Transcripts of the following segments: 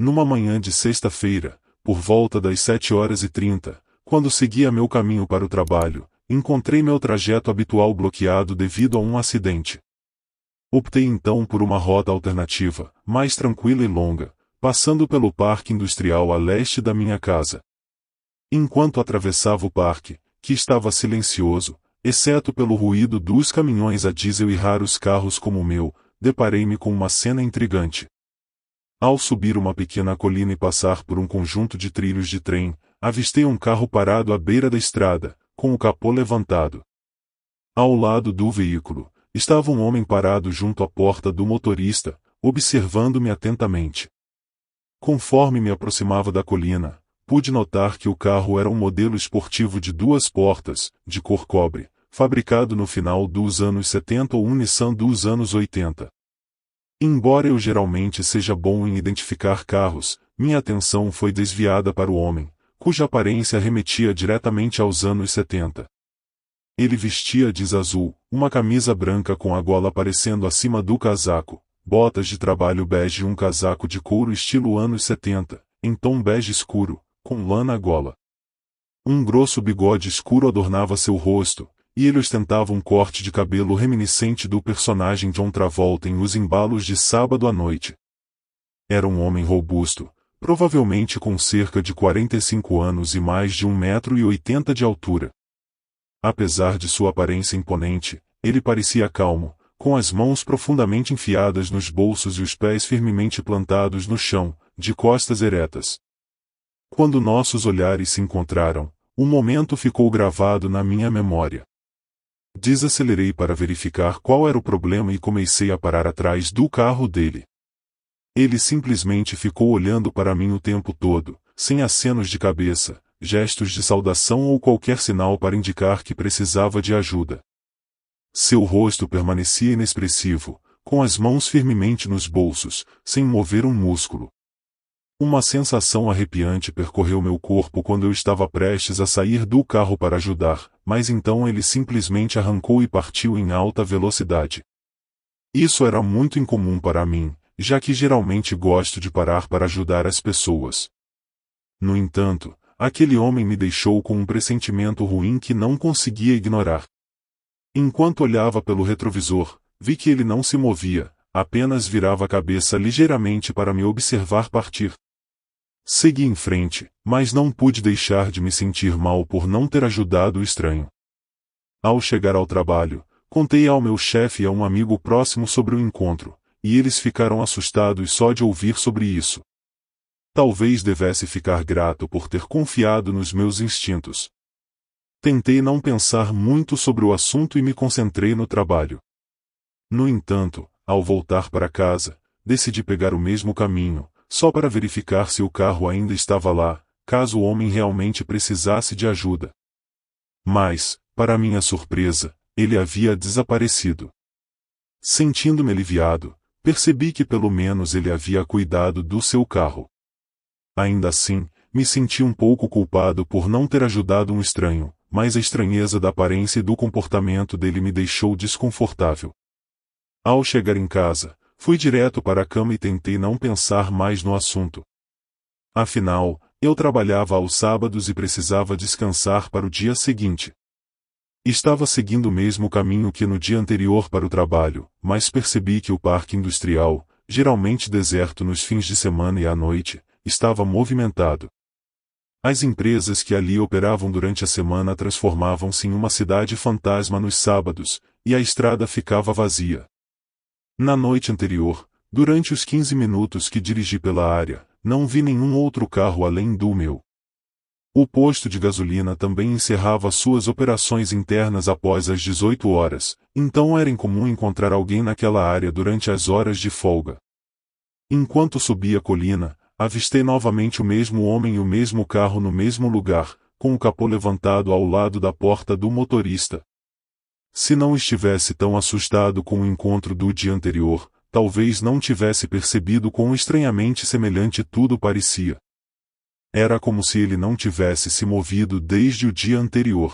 Numa manhã de sexta-feira, por volta das 7h30, quando seguia meu caminho para o trabalho, encontrei meu trajeto habitual bloqueado devido a um acidente. Optei então por uma rota alternativa, mais tranquila e longa, passando pelo parque industrial a leste da minha casa. Enquanto atravessava o parque, que estava silencioso, exceto pelo ruído dos caminhões a diesel e raros carros como o meu, deparei-me com uma cena intrigante. Ao subir uma pequena colina e passar por um conjunto de trilhos de trem, avistei um carro parado à beira da estrada, com o capô levantado. Ao lado do veículo, estava um homem parado junto à porta do motorista, observando-me atentamente. Conforme me aproximava da colina, pude notar que o carro era um modelo esportivo de 2 portas, de cor cobre, fabricado no final dos anos 70 ou um Nissan dos anos 80. Embora eu geralmente seja bom em identificar carros, minha atenção foi desviada para o homem, cuja aparência remetia diretamente aos anos 70. Ele vestia jeans azul, uma camisa branca com a gola aparecendo acima do casaco, botas de trabalho bege e um casaco de couro estilo anos 70, em tom bege escuro, com lã na gola. Um grosso bigode escuro adornava seu rosto, e ele ostentava um corte de cabelo reminiscente do personagem John Travolta em Os Embalos de Sábado à Noite. Era um homem robusto, provavelmente com cerca de 45 anos e mais de 1,80 m de altura. Apesar de sua aparência imponente, ele parecia calmo, com as mãos profundamente enfiadas nos bolsos e os pés firmemente plantados no chão, de costas eretas. Quando nossos olhares se encontraram, um momento ficou gravado na minha memória. Desacelerei para verificar qual era o problema e comecei a parar atrás do carro dele. Ele simplesmente ficou olhando para mim o tempo todo, sem acenos de cabeça, gestos de saudação ou qualquer sinal para indicar que precisava de ajuda. Seu rosto permanecia inexpressivo, com as mãos firmemente nos bolsos, sem mover um músculo. Uma sensação arrepiante percorreu meu corpo quando eu estava prestes a sair do carro para ajudar, mas então ele simplesmente arrancou e partiu em alta velocidade. Isso era muito incomum para mim, já que geralmente gosto de parar para ajudar as pessoas. No entanto, aquele homem me deixou com um pressentimento ruim que não conseguia ignorar. Enquanto olhava pelo retrovisor, vi que ele não se movia, apenas virava a cabeça ligeiramente para me observar partir. Segui em frente, mas não pude deixar de me sentir mal por não ter ajudado o estranho. Ao chegar ao trabalho, contei ao meu chefe e a um amigo próximo sobre o encontro, e eles ficaram assustados só de ouvir sobre isso. Talvez devesse ficar grato por ter confiado nos meus instintos. Tentei não pensar muito sobre o assunto e me concentrei no trabalho. No entanto, ao voltar para casa, decidi pegar o mesmo caminho, só para verificar se o carro ainda estava lá, caso o homem realmente precisasse de ajuda. Mas, para minha surpresa, ele havia desaparecido. Sentindo-me aliviado, percebi que pelo menos ele havia cuidado do seu carro. Ainda assim, me senti um pouco culpado por não ter ajudado um estranho, mas a estranheza da aparência e do comportamento dele me deixou desconfortável. Ao chegar em casa, fui direto para a cama e tentei não pensar mais no assunto. Afinal, eu trabalhava aos sábados e precisava descansar para o dia seguinte. Estava seguindo o mesmo caminho que no dia anterior para o trabalho, mas percebi que o parque industrial, geralmente deserto nos fins de semana e à noite, estava movimentado. As empresas que ali operavam durante a semana transformavam-se em uma cidade fantasma nos sábados, e a estrada ficava vazia. Na noite anterior, durante os 15 minutos que dirigi pela área, não vi nenhum outro carro além do meu. O posto de gasolina também encerrava suas operações internas após as 18 horas, então era incomum encontrar alguém naquela área durante as horas de folga. Enquanto subia a colina, avistei novamente o mesmo homem e o mesmo carro no mesmo lugar, com o capô levantado ao lado da porta do motorista. Se não estivesse tão assustado com o encontro do dia anterior, talvez não tivesse percebido quão estranhamente semelhante tudo parecia. Era como se ele não tivesse se movido desde o dia anterior.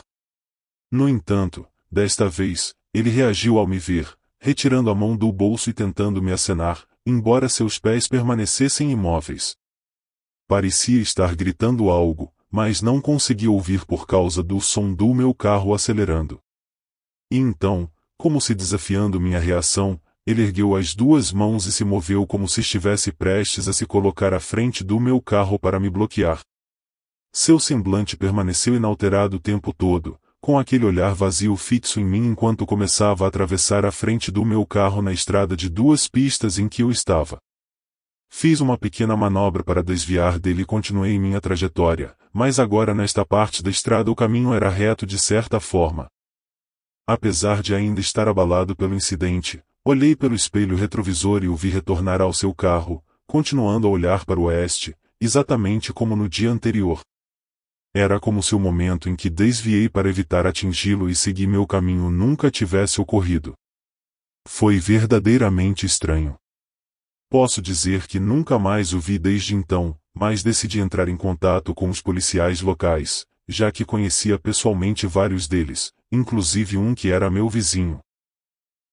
No entanto, desta vez, ele reagiu ao me ver, retirando a mão do bolso e tentando me acenar, embora seus pés permanecessem imóveis. Parecia estar gritando algo, mas não consegui ouvir por causa do som do meu carro acelerando. E então, como se desafiando minha reação, ele ergueu as duas mãos e se moveu como se estivesse prestes a se colocar à frente do meu carro para me bloquear. Seu semblante permaneceu inalterado o tempo todo, com aquele olhar vazio fixo em mim enquanto começava a atravessar a frente do meu carro na estrada de 2 pistas em que eu estava. Fiz uma pequena manobra para desviar dele e continuei minha trajetória, mas agora nesta parte da estrada o caminho era reto de certa forma. Apesar de ainda estar abalado pelo incidente, olhei pelo espelho retrovisor e o vi retornar ao seu carro, continuando a olhar para o oeste, exatamente como no dia anterior. Era como se o momento em que desviei para evitar atingi-lo e seguir meu caminho nunca tivesse ocorrido. Foi verdadeiramente estranho. Posso dizer que nunca mais o vi desde então, mas decidi entrar em contato com os policiais locais, já que conhecia pessoalmente vários deles, inclusive um que era meu vizinho.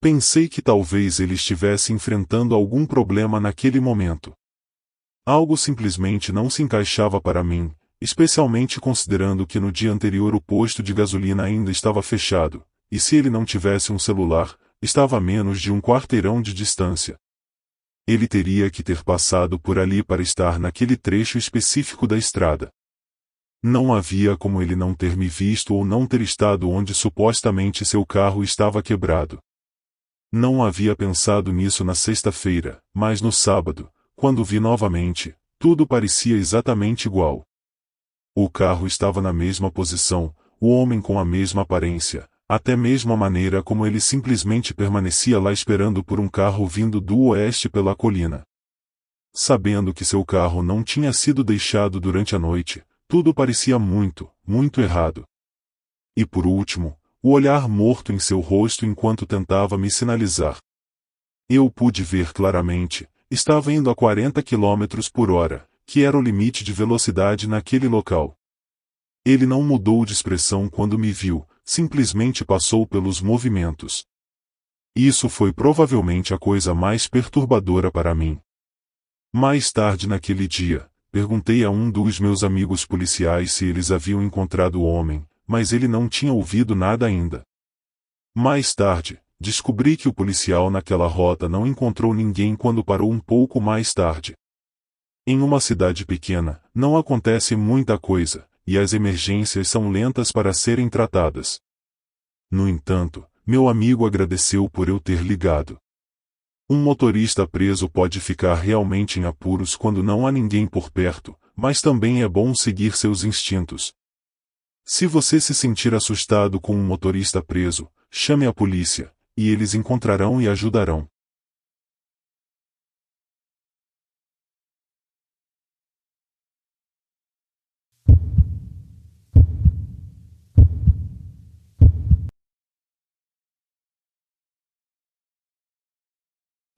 Pensei que talvez ele estivesse enfrentando algum problema naquele momento. Algo simplesmente não se encaixava para mim, especialmente considerando que no dia anterior o posto de gasolina ainda estava fechado, e se ele não tivesse um celular, estava a menos de um quarteirão de distância. Ele teria que ter passado por ali para estar naquele trecho específico da estrada. Não havia como ele não ter me visto ou não ter estado onde supostamente seu carro estava quebrado. Não havia pensado nisso na sexta-feira, mas no sábado, quando vi novamente, tudo parecia exatamente igual. O carro estava na mesma posição, o homem com a mesma aparência, até mesmo a maneira como ele simplesmente permanecia lá esperando por um carro vindo do oeste pela colina. Sabendo que seu carro não tinha sido deixado durante a noite, tudo parecia muito, muito errado. E por último, o olhar morto em seu rosto enquanto tentava me sinalizar. Eu pude ver claramente, estava indo a 40 km por hora, que era o limite de velocidade naquele local. Ele não mudou de expressão quando me viu, simplesmente passou pelos movimentos. Isso foi provavelmente a coisa mais perturbadora para mim. Mais tarde naquele dia, perguntei a um dos meus amigos policiais se eles haviam encontrado o homem, mas ele não tinha ouvido nada ainda. Mais tarde, descobri que o policial naquela rota não encontrou ninguém quando parou um pouco mais tarde. Em uma cidade pequena, não acontece muita coisa, e as emergências são lentas para serem tratadas. No entanto, meu amigo agradeceu por eu ter ligado. Um motorista preso pode ficar realmente em apuros quando não há ninguém por perto, mas também é bom seguir seus instintos. Se você se sentir assustado com um motorista preso, chame a polícia, e eles encontrarão e ajudarão.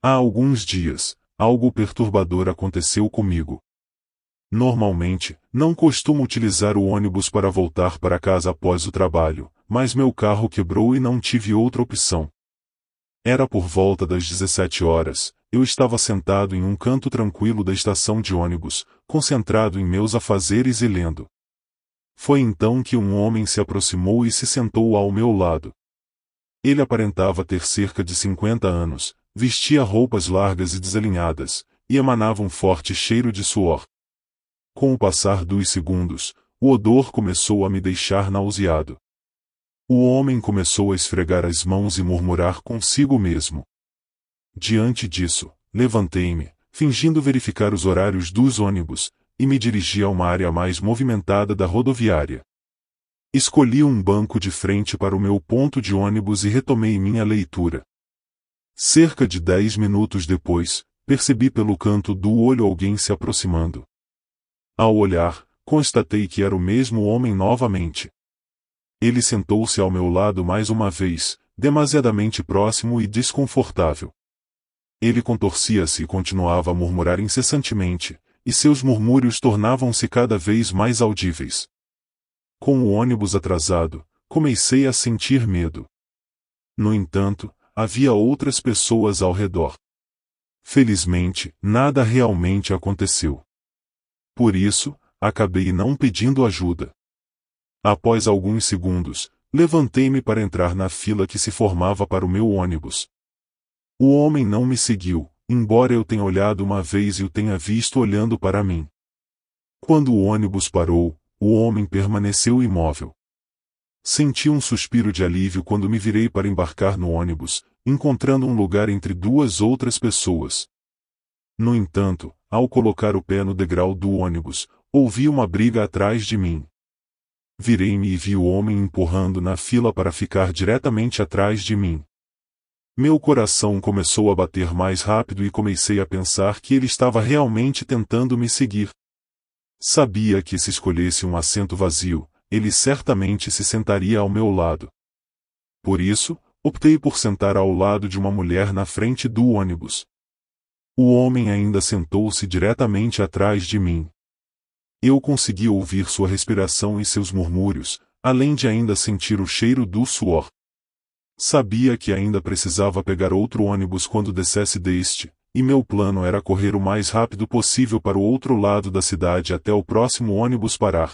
Há alguns dias, algo perturbador aconteceu comigo. Normalmente, não costumo utilizar o ônibus para voltar para casa após o trabalho, mas meu carro quebrou e não tive outra opção. Era por volta das 17 horas, eu estava sentado em um canto tranquilo da estação de ônibus, concentrado em meus afazeres e lendo. Foi então que um homem se aproximou e se sentou ao meu lado. Ele aparentava ter cerca de 50 anos, vestia roupas largas e desalinhadas, e emanava um forte cheiro de suor. Com o passar dos segundos, o odor começou a me deixar nauseado. O homem começou a esfregar as mãos e murmurar consigo mesmo. Diante disso, levantei-me, fingindo verificar os horários dos ônibus, e me dirigi a uma área mais movimentada da rodoviária. Escolhi um banco de frente para o meu ponto de ônibus e retomei minha leitura. Cerca de 10 minutos depois, percebi pelo canto do olho alguém se aproximando. Ao olhar, constatei que era o mesmo homem novamente. Ele sentou-se ao meu lado mais uma vez, demasiadamente próximo e desconfortável. Ele contorcia-se e continuava a murmurar incessantemente, e seus murmúrios tornavam-se cada vez mais audíveis. Com o ônibus atrasado, comecei a sentir medo. No entanto, havia outras pessoas ao redor. Felizmente, nada realmente aconteceu. Por isso, acabei não pedindo ajuda. Após alguns segundos, levantei-me para entrar na fila que se formava para o meu ônibus. O homem não me seguiu, embora eu tenha olhado uma vez e o tenha visto olhando para mim. Quando o ônibus parou, o homem permaneceu imóvel. Senti um suspiro de alívio quando me virei para embarcar no ônibus, encontrando um lugar entre duas outras pessoas. No entanto, ao colocar o pé no degrau do ônibus, ouvi uma briga atrás de mim. Virei-me e vi o homem empurrando na fila para ficar diretamente atrás de mim. Meu coração começou a bater mais rápido e comecei a pensar que ele estava realmente tentando me seguir. Sabia que se escolhesse um assento vazio, ele certamente se sentaria ao meu lado. Por isso, optei por sentar ao lado de uma mulher na frente do ônibus. O homem ainda sentou-se diretamente atrás de mim. Eu consegui ouvir sua respiração e seus murmúrios, além de ainda sentir o cheiro do suor. Sabia que ainda precisava pegar outro ônibus quando descesse deste, e meu plano era correr o mais rápido possível para o outro lado da cidade até o próximo ônibus parar.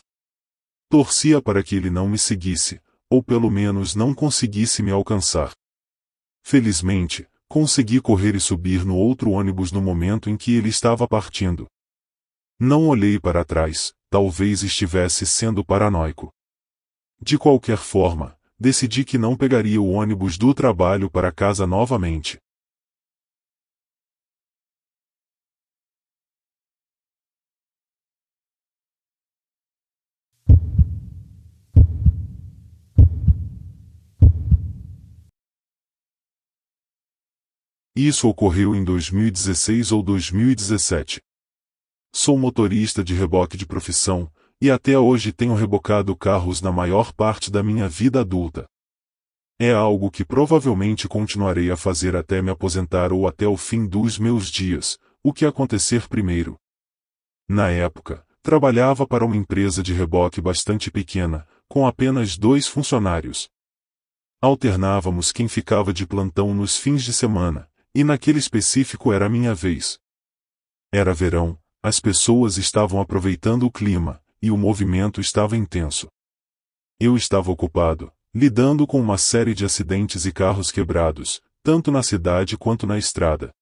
Torcia para que ele não me seguisse, ou pelo menos não conseguisse me alcançar. Felizmente, consegui correr e subir no outro ônibus no momento em que ele estava partindo. Não olhei para trás, talvez estivesse sendo paranoico. De qualquer forma, decidi que não pegaria o ônibus do trabalho para casa novamente. Isso ocorreu em 2016 ou 2017. Sou motorista de reboque de profissão, e até hoje tenho rebocado carros na maior parte da minha vida adulta. É algo que provavelmente continuarei a fazer até me aposentar ou até o fim dos meus dias, o que acontecer primeiro. Na época, trabalhava para uma empresa de reboque bastante pequena, com apenas 2 funcionários. Alternávamos quem ficava de plantão nos fins de semana, e naquele específico era a minha vez. Era verão, as pessoas estavam aproveitando o clima, e o movimento estava intenso. Eu estava ocupado, lidando com uma série de acidentes e carros quebrados, tanto na cidade quanto na estrada.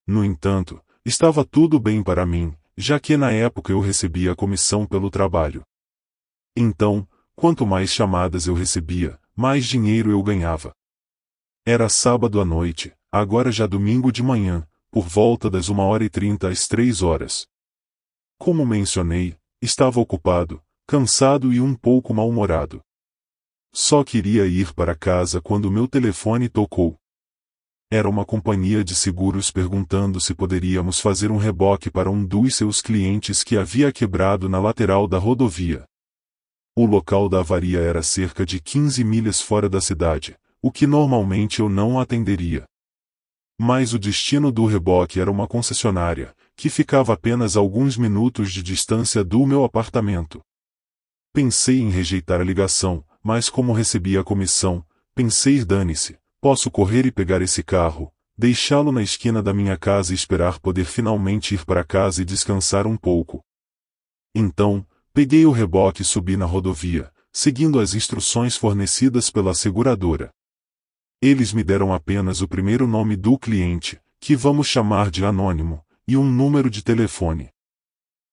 No entanto, estava tudo bem para mim, já que na época eu recebia comissão pelo trabalho. Então, quanto mais chamadas eu recebia, mais dinheiro eu ganhava. Era sábado à noite, agora já domingo de manhã, por volta das 1h30 às 3h. Como mencionei, estava ocupado, cansado e um pouco mal-humorado. Só queria ir para casa quando meu telefone tocou. Era uma companhia de seguros perguntando se poderíamos fazer um reboque para um dos seus clientes que havia quebrado na lateral da rodovia. O local da avaria era cerca de 15 milhas fora da cidade, o que normalmente eu não atenderia. Mas o destino do reboque era uma concessionária, que ficava apenas a alguns minutos de distância do meu apartamento. Pensei em rejeitar a ligação, mas como recebia a comissão, pensei dane-se, posso correr e pegar esse carro, deixá-lo na esquina da minha casa e esperar poder finalmente ir para casa e descansar um pouco. Então, peguei o reboque e subi na rodovia, seguindo as instruções fornecidas pela seguradora. Eles me deram apenas o primeiro nome do cliente, que vamos chamar de anônimo, e um número de telefone.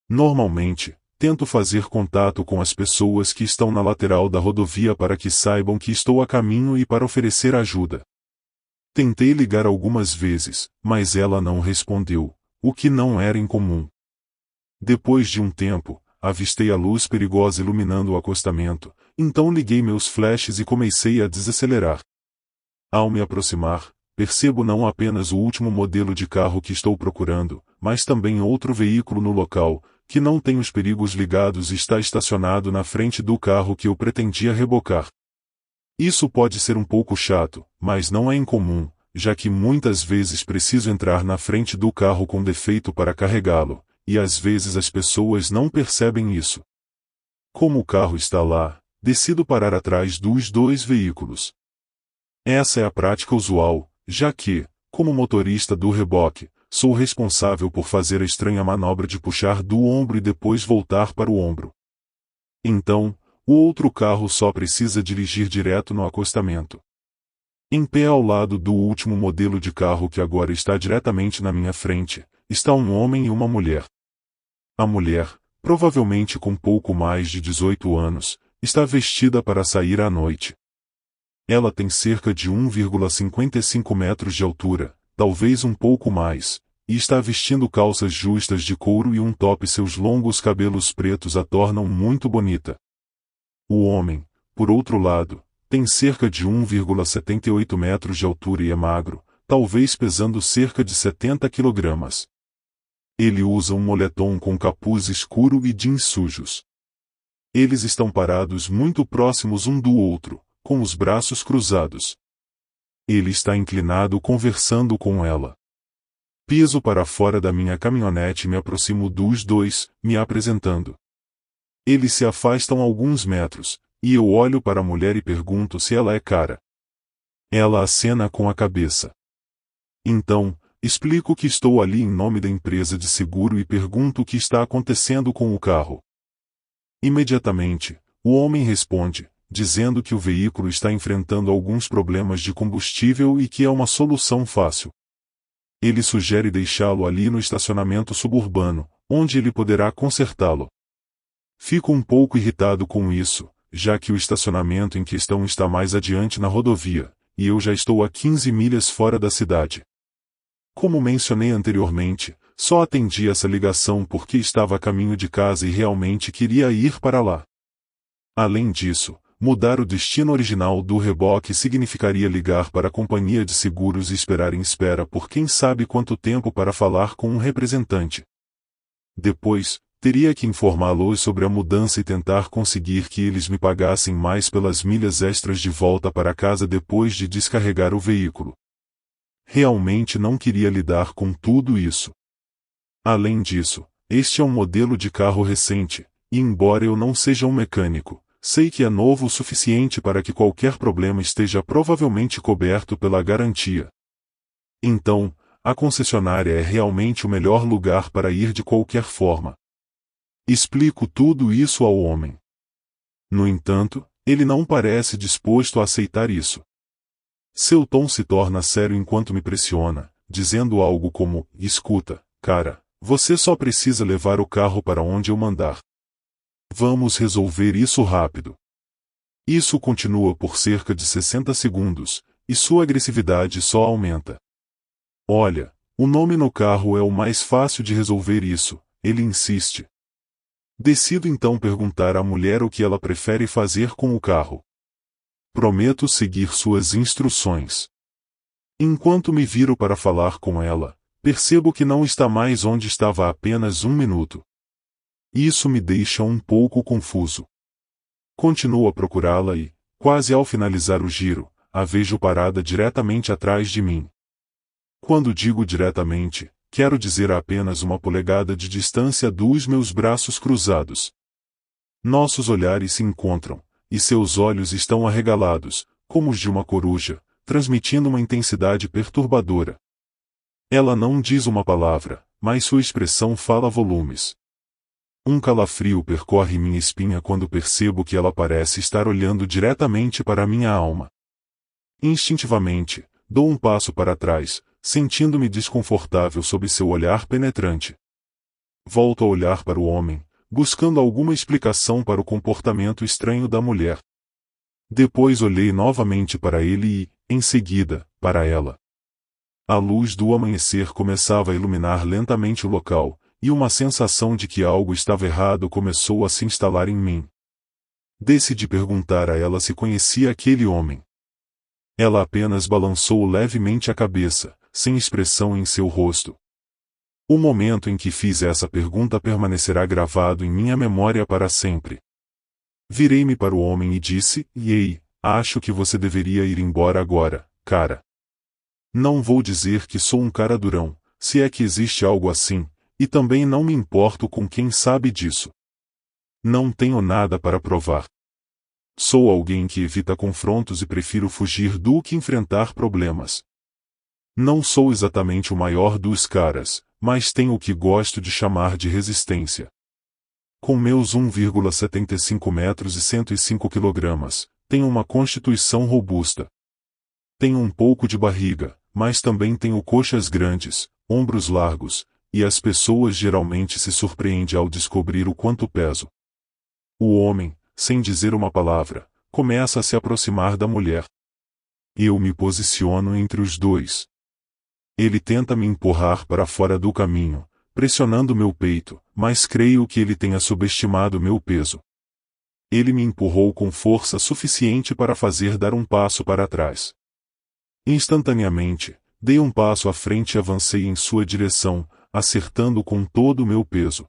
Normalmente, tento fazer contato com as pessoas que estão na lateral da rodovia para que saibam que estou a caminho e para oferecer ajuda. Tentei ligar algumas vezes, mas ela não respondeu, o que não era incomum. Depois de um tempo, avistei a luz perigosa iluminando o acostamento, então liguei meus flashes e comecei a desacelerar. Ao me aproximar, percebo não apenas o último modelo de carro que estou procurando, mas também outro veículo no local, que não tem os perigos ligados e está estacionado na frente do carro que eu pretendia rebocar. Isso pode ser um pouco chato, mas não é incomum, já que muitas vezes preciso entrar na frente do carro com defeito para carregá-lo, e às vezes as pessoas não percebem isso. Como o carro está lá, decido parar atrás dos 2 veículos. Essa é a prática usual, já que, como motorista do reboque, sou responsável por fazer a estranha manobra de puxar do ombro e depois voltar para o ombro. Então, o outro carro só precisa dirigir direto no acostamento. Em pé ao lado do último modelo de carro que agora está diretamente na minha frente, está um homem e uma mulher. A mulher, provavelmente com pouco mais de 18 anos, está vestida para sair à noite. Ela tem cerca de 1,55 metros de altura, talvez um pouco mais, e está vestindo calças justas de couro e um top. Seus longos cabelos pretos a tornam muito bonita. O homem, por outro lado, tem cerca de 1,78 metros de altura e é magro, talvez pesando cerca de 70 quilogramas. Ele usa um moletom com capuz escuro e jeans sujos. Eles estão parados muito próximos um do outro, com os braços cruzados. Ele está inclinado conversando com ela. Piso para fora da minha caminhonete e me aproximo dos dois, me apresentando. Eles se afastam alguns metros, e eu olho para a mulher e pergunto se ela é cara. Ela acena com a cabeça. Então, explico que estou ali em nome da empresa de seguro e pergunto o que está acontecendo com o carro. Imediatamente, o homem responde, dizendo que o veículo está enfrentando alguns problemas de combustível e que é uma solução fácil. Ele sugere deixá-lo ali no estacionamento suburbano, onde ele poderá consertá-lo. Fico um pouco irritado com isso, já que o estacionamento em questão está mais adiante na rodovia, e eu já estou a 15 milhas fora da cidade. Como mencionei anteriormente, só atendi essa ligação porque estava a caminho de casa e realmente queria ir para lá. Além disso, mudar o destino original do reboque significaria ligar para a companhia de seguros e esperar em espera por quem sabe quanto tempo para falar com um representante. Depois, teria que informá-los sobre a mudança e tentar conseguir que eles me pagassem mais pelas milhas extras de volta para casa depois de descarregar o veículo. Realmente não queria lidar com tudo isso. Além disso, este é um modelo de carro recente, e embora eu não seja um mecânico, sei que é novo o suficiente para que qualquer problema esteja provavelmente coberto pela garantia. Então, a concessionária é realmente o melhor lugar para ir de qualquer forma. Explico tudo isso ao homem. No entanto, ele não parece disposto a aceitar isso. Seu tom se torna sério enquanto me pressiona, dizendo algo como: escuta, cara, você só precisa levar o carro para onde eu mandar. Vamos resolver isso rápido. Isso continua por cerca de 60 segundos, e sua agressividade só aumenta. Olha, o nome no carro é o mais fácil de resolver isso, ele insiste. Decido então perguntar à mulher o que ela prefere fazer com o carro. Prometo seguir suas instruções. Enquanto me viro para falar com ela, percebo que não está mais onde estava há apenas um minuto. Isso me deixa um pouco confuso. Continuo a procurá-la e, quase ao finalizar o giro, a vejo parada diretamente atrás de mim. Quando digo diretamente, quero dizer a apenas uma polegada de distância dos meus braços cruzados. Nossos olhares se encontram, e seus olhos estão arregalados, como os de uma coruja, transmitindo uma intensidade perturbadora. Ela não diz uma palavra, mas sua expressão fala volumes. Um calafrio percorre minha espinha quando percebo que ela parece estar olhando diretamente para minha alma. Instintivamente, dou um passo para trás, sentindo-me desconfortável sob seu olhar penetrante. Volto a olhar para o homem, buscando alguma explicação para o comportamento estranho da mulher. Depois olhei novamente para ele e, em seguida, para ela. A luz do amanhecer começava a iluminar lentamente o local, e uma sensação de que algo estava errado começou a se instalar em mim. Decidi perguntar a ela se conhecia aquele homem. Ela apenas balançou levemente a cabeça, sem expressão em seu rosto. O momento em que fiz essa pergunta permanecerá gravado em minha memória para sempre. Virei-me para o homem e disse: "Ei, acho que você deveria ir embora agora, cara. Não vou dizer que sou um cara durão, se é que existe algo assim, e também não me importo com quem sabe disso. Não tenho nada para provar. Sou alguém que evita confrontos e prefiro fugir do que enfrentar problemas. Não sou exatamente o maior dos caras, mas tenho o que gosto de chamar de resistência. Com meus 1,75 metros e 105 quilogramas, tenho uma constituição robusta. Tenho um pouco de barriga, mas também tenho coxas grandes, ombros largos, e as pessoas geralmente se surpreendem ao descobrir o quanto peso. O homem, sem dizer uma palavra, começa a se aproximar da mulher. Eu me posiciono entre os dois. Ele tenta me empurrar para fora do caminho, pressionando meu peito, mas creio que ele tenha subestimado meu peso. Ele me empurrou com força suficiente para fazer dar um passo para trás. Instantaneamente, dei um passo à frente e avancei em sua direção, acertando com todo o meu peso.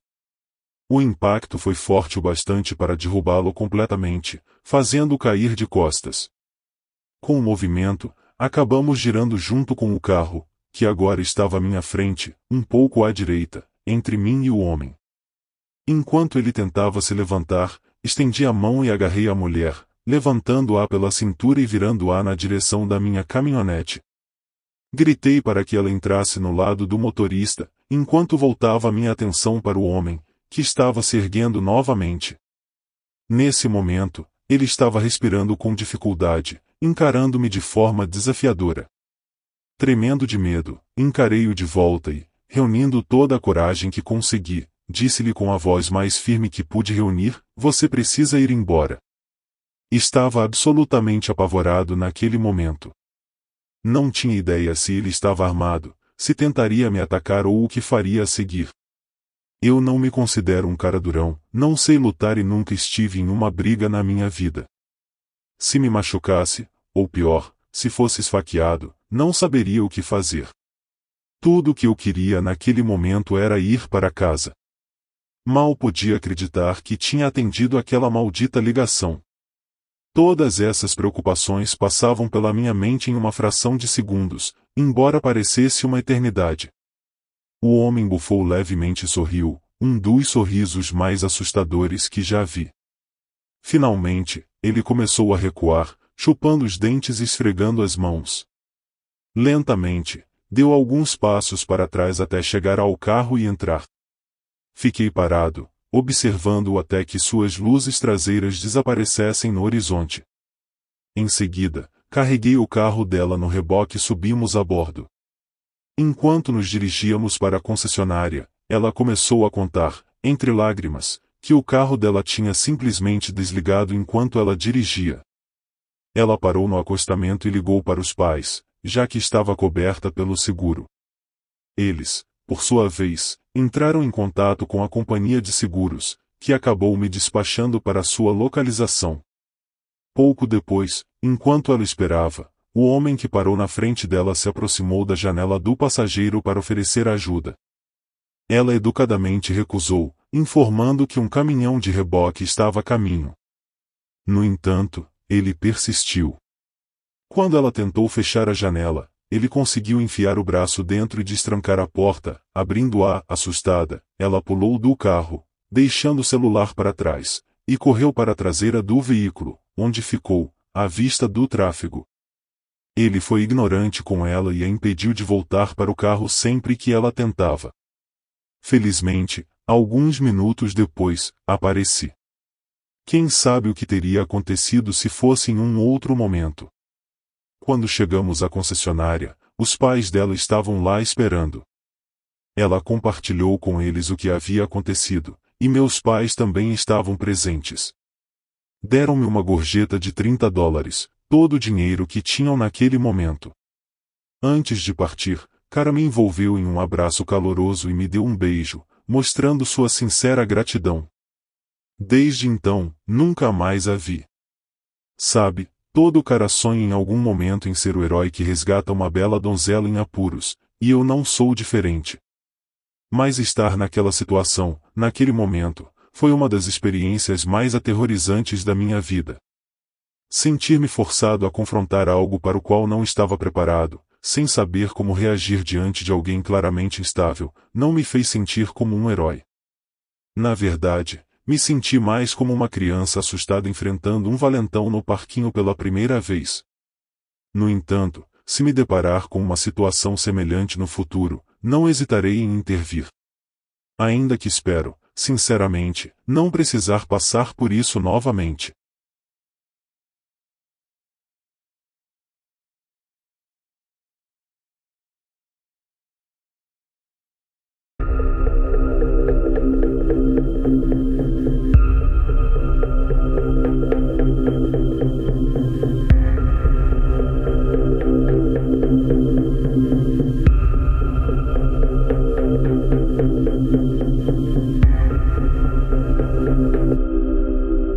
O impacto foi forte o bastante para derrubá-lo completamente, fazendo-o cair de costas. Com o movimento, acabamos girando junto com o carro, que agora estava à minha frente, um pouco à direita, entre mim e o homem. Enquanto ele tentava se levantar, estendi a mão e agarrei a mulher, levantando-a pela cintura e virando-a na direção da minha caminhonete. Gritei para que ela entrasse no lado do motorista, enquanto voltava minha atenção para o homem, que estava se erguendo novamente. Nesse momento, ele estava respirando com dificuldade, encarando-me de forma desafiadora. Tremendo de medo, encarei-o de volta e, reunindo toda a coragem que consegui, disse-lhe com a voz mais firme que pude reunir: "Você precisa ir embora." Estava absolutamente apavorado naquele momento. Não tinha ideia se ele estava armado, se tentaria me atacar ou o que faria a seguir. Eu não me considero um cara durão, não sei lutar e nunca estive em uma briga na minha vida. Se me machucasse, ou pior, se fosse esfaqueado, não saberia o que fazer. Tudo o que eu queria naquele momento era ir para casa. Mal podia acreditar que tinha atendido aquela maldita ligação. Todas essas preocupações passavam pela minha mente em uma fração de segundos, embora parecesse uma eternidade. O homem bufou levemente e sorriu, um dos sorrisos mais assustadores que já vi. Finalmente, ele começou a recuar, chupando os dentes e esfregando as mãos. Lentamente, deu alguns passos para trás até chegar ao carro e entrar. Fiquei parado, observando-o até que suas luzes traseiras desaparecessem no horizonte. Em seguida, carreguei o carro dela no reboque e subimos a bordo. Enquanto nos dirigíamos para a concessionária, ela começou a contar, entre lágrimas, que o carro dela tinha simplesmente desligado enquanto ela dirigia. Ela parou no acostamento e ligou para os pais, já que estava coberta pelo seguro. Eles, por sua vez, entraram em contato com a companhia de seguros, que acabou me despachando para sua localização. Pouco depois, enquanto ela esperava, o homem que parou na frente dela se aproximou da janela do passageiro para oferecer ajuda. Ela educadamente recusou, informando que um caminhão de reboque estava a caminho. No entanto, ele persistiu. Quando ela tentou fechar a janela, ele conseguiu enfiar o braço dentro e destrancar a porta, abrindo-a, assustada, ela pulou do carro, deixando o celular para trás, e correu para a traseira do veículo, onde ficou, à vista do tráfego. Ele foi ignorante com ela e a impediu de voltar para o carro sempre que ela tentava. Felizmente, alguns minutos depois, apareci. Quem sabe o que teria acontecido se fosse em um outro momento. Quando chegamos à concessionária, os pais dela estavam lá esperando. Ela compartilhou com eles o que havia acontecido, e meus pais também estavam presentes. Deram-me uma gorjeta de $30, todo o dinheiro que tinham naquele momento. Antes de partir, Cara me envolveu em um abraço caloroso e me deu um beijo, mostrando sua sincera gratidão. Desde então, nunca mais a vi. Sabe, todo cara sonha em algum momento em ser o herói que resgata uma bela donzela em apuros, e eu não sou diferente. Mas estar naquela situação, naquele momento, foi uma das experiências mais aterrorizantes da minha vida. Sentir-me forçado a confrontar algo para o qual não estava preparado, sem saber como reagir diante de alguém claramente instável, não me fez sentir como um herói. Na verdade, me senti mais como uma criança assustada enfrentando um valentão no parquinho pela primeira vez. No entanto, se me deparar com uma situação semelhante no futuro, não hesitarei em intervir. Ainda que espero, sinceramente, não precisar passar por isso novamente.